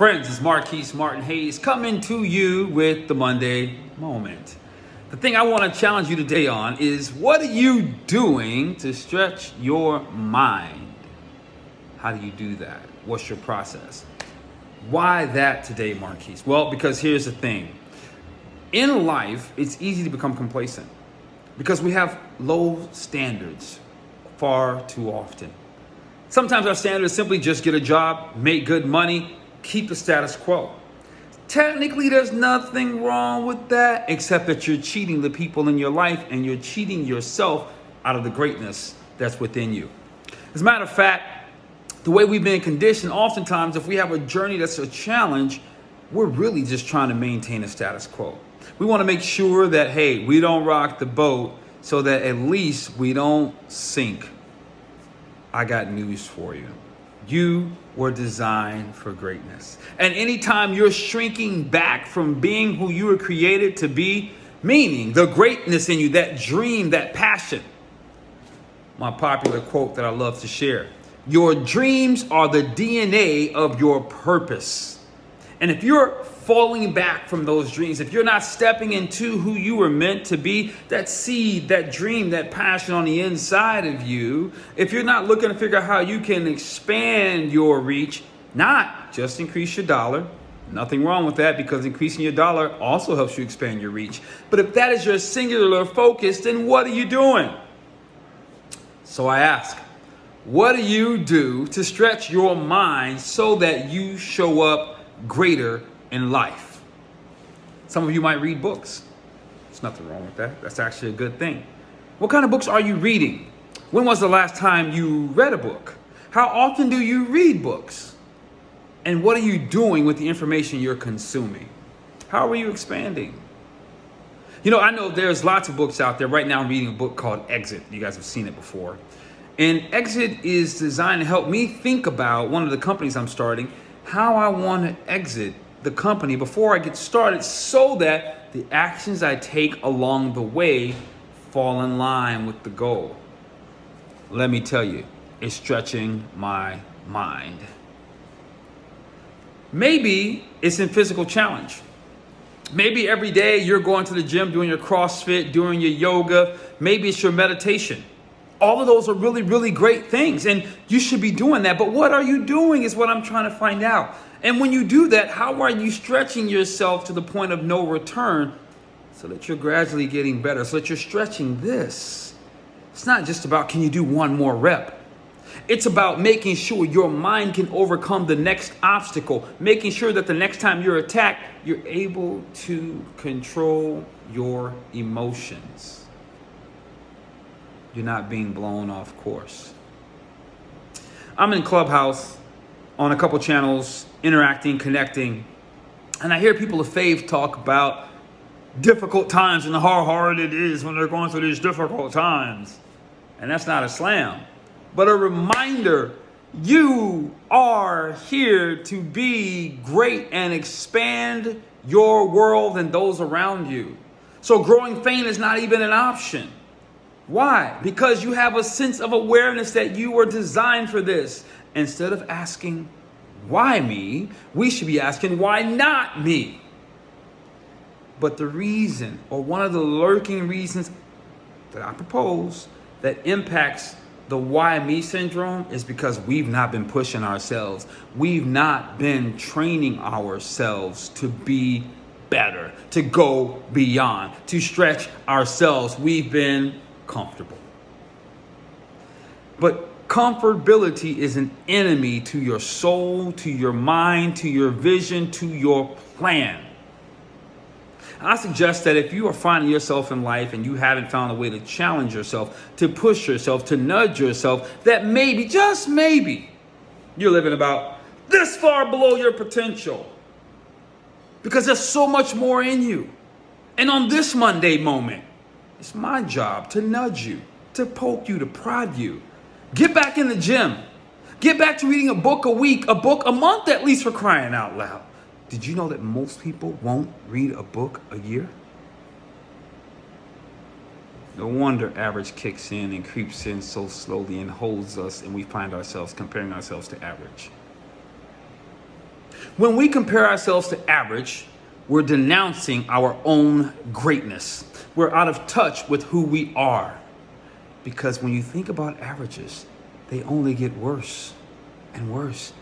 Friends, it's Marquise Martin Hayes coming to you with the Monday Moment. The thing I want to challenge you today on is, what are you doing to stretch your mind? How do you do that? What's your process? Why that today, Marquise? Well, because here's the thing. In life, it's easy to become complacent because we have low standards far too often. Sometimes our standard is simply just get a job, make good money, keep the status quo. Technically, there's nothing wrong with that, except that you're cheating the people in your life and you're cheating yourself out of the greatness that's within you. As a matter of fact, the way we've been conditioned, oftentimes, if we have a journey that's a challenge, we're really just trying to maintain a status quo. We want to make sure that, hey, we don't rock the boat so that at least we don't sink. I got news for you. You were designed for greatness. And anytime you're shrinking back from being who you were created to be, meaning the greatness in you, that dream, that passion. My popular quote that I love to share. Your dreams are the DNA of your purpose. And if you're falling back from those dreams, if you're not stepping into who you were meant to be, that seed, that dream, that passion on the inside of you, if you're not looking to figure out how you can expand your reach, not just increase your dollar, nothing wrong with that, because increasing your dollar also helps you expand your reach. But if that is your singular focus, then what are you doing? So I ask, what do you do to stretch your mind so that you show up greater in life? Some of you might read books. There's nothing wrong with that. That's actually a good thing. What kind of books are you reading? When was the last time you read a book? How often do you read books? And what are you doing with the information you're consuming? How are you expanding? You know, I know there's lots of books out there. Right now I'm reading a book called Exit. You guys have seen it before. And Exit is designed to help me think about one of the companies I'm starting, how I want to exit the company before I get started so that the actions I take along the way fall in line with the goal. Let me tell you, it's stretching my mind. Maybe it's in physical challenge. Maybe every day you're going to the gym, doing your CrossFit, doing your yoga. Maybe it's your meditation. All of those are really, really great things, and you should be doing that. But what are you doing is what I'm trying to find out. And when you do that, how are you stretching yourself to the point of no return so that you're gradually getting better, so that you're stretching this? It's not just about, can you do one more rep? It's about making sure your mind can overcome the next obstacle, making sure that the next time you're attacked, you're able to control your emotions. You're not being blown off course. I'm in Clubhouse on a couple channels, interacting, connecting, and I hear people of faith talk about difficult times and how hard it is when they're going through these difficult times. And that's not a slam, but a reminder. You are here to be great and expand your world and those around you. So growing faint is not even an option. Why? Because you have a sense of awareness that you were designed for this. Instead of asking, why me? We should be asking, why not me? But the reason, or one of the lurking reasons that I propose that impacts the why me syndrome, is because we've not been pushing ourselves. We've not been training ourselves to be better, to go beyond, to stretch ourselves. We've been comfortable. But comfortability is an enemy to your soul, to your mind, to your vision, to your plan. I suggest that if you are finding yourself in life and you haven't found a way to challenge yourself, to push yourself, to nudge yourself, that maybe, just maybe, you're living about this far below your potential. Because there's so much more in you. And on this Monday moment, it's my job to nudge you, to poke you, to prod you. Get back in the gym. Get back to reading a book a week, a book a month at least, for crying out loud. Did you know that most people won't read a book a year? No wonder average kicks in and creeps in so slowly and holds us, and we find ourselves comparing ourselves to average. When we compare ourselves to average, we're denouncing our own greatness. We're out of touch with who we are. Because when you think about averages, they only get worse and worse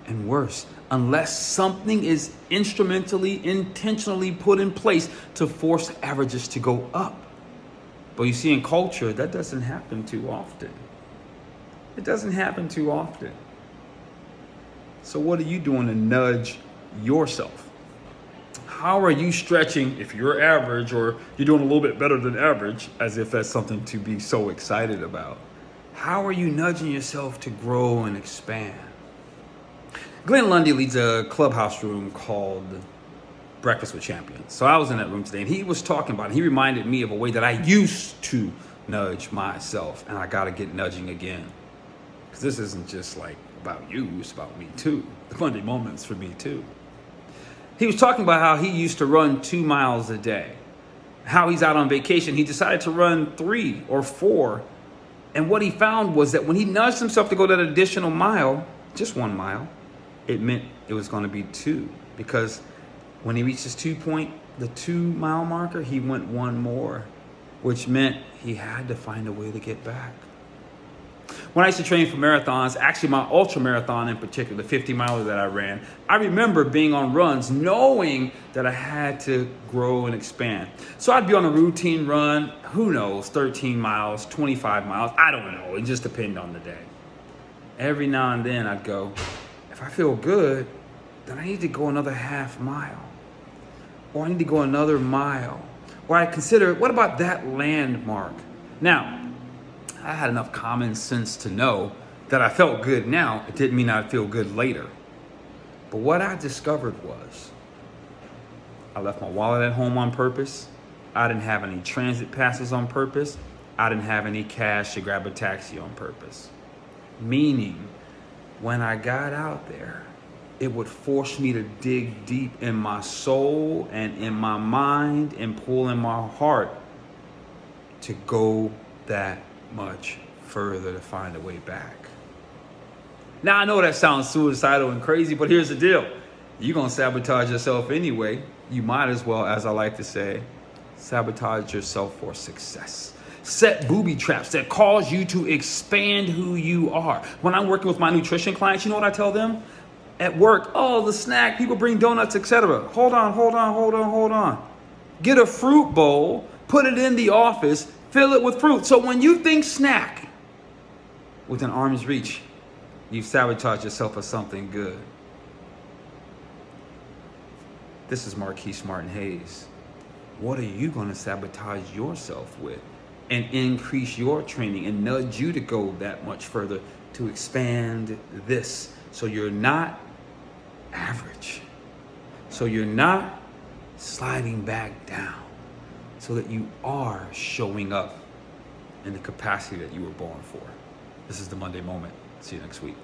and worse unless something is intentionally put in place to force averages to go up. But you see, in culture, that doesn't happen too often. It doesn't happen too often. So what are you doing to nudge yourself? How are you stretching if you're average, or you're doing a little bit better than average, as if that's something to be so excited about? How are you nudging yourself to grow and expand? Glenn Lundy leads a clubhouse room called Breakfast with Champions. So I was in that room today, and he was talking about it. He reminded me of a way that I used to nudge myself, and I got to get nudging again. Because this isn't just like about you, it's about me too. The Monday Moment's for me too. He was talking about how he used to run 2 miles a day. How he's out on vacation, he decided to run 3 or 4. And what he found was that when he nudged himself to go that additional mile, just 1 mile, it meant it was going to be 2. Because when he reached his the 2 mile marker, he went 1 more, which meant he had to find a way to get back. When I used to train for marathons, actually my ultra marathon in particular, the 50 miler that I ran, I remember being on runs knowing that I had to grow and expand. So I'd be on a routine run, who knows, 13 miles, 25 miles, I don't know, it just depended on the day. Every now and then I'd go, if I feel good, then I need to go another half mile. Or I need to go another mile. Or I consider, what about that landmark? Now, I had enough common sense to know that I felt good now. It didn't mean I'd feel good later. But what I discovered was I left my wallet at home on purpose. I didn't have any transit passes on purpose. I didn't have any cash to grab a taxi on purpose. Meaning, when I got out there, it would force me to dig deep in my soul and in my mind and pull in my heart to go that much further to find a way back. Now, I know that sounds suicidal and crazy, but here's the deal. You're going to sabotage yourself anyway. You might as well, as I like to say, sabotage yourself for success. Set booby traps that cause you to expand who you are. When I'm working with my nutrition clients, you know what I tell them? At work, oh, the snack, people bring donuts, etc. Hold on. Get a fruit bowl, put it in the office, fill it with fruit. So when you think snack, within arm's reach, you've sabotaged yourself for something good. This is Marquise Martin Hayes. What are you going to sabotage yourself with and increase your training and nudge you to go that much further to expand this so you're not average, so you're not sliding back down, so that you are showing up in the capacity that you were born for. This is the Monday Moment. See you next week.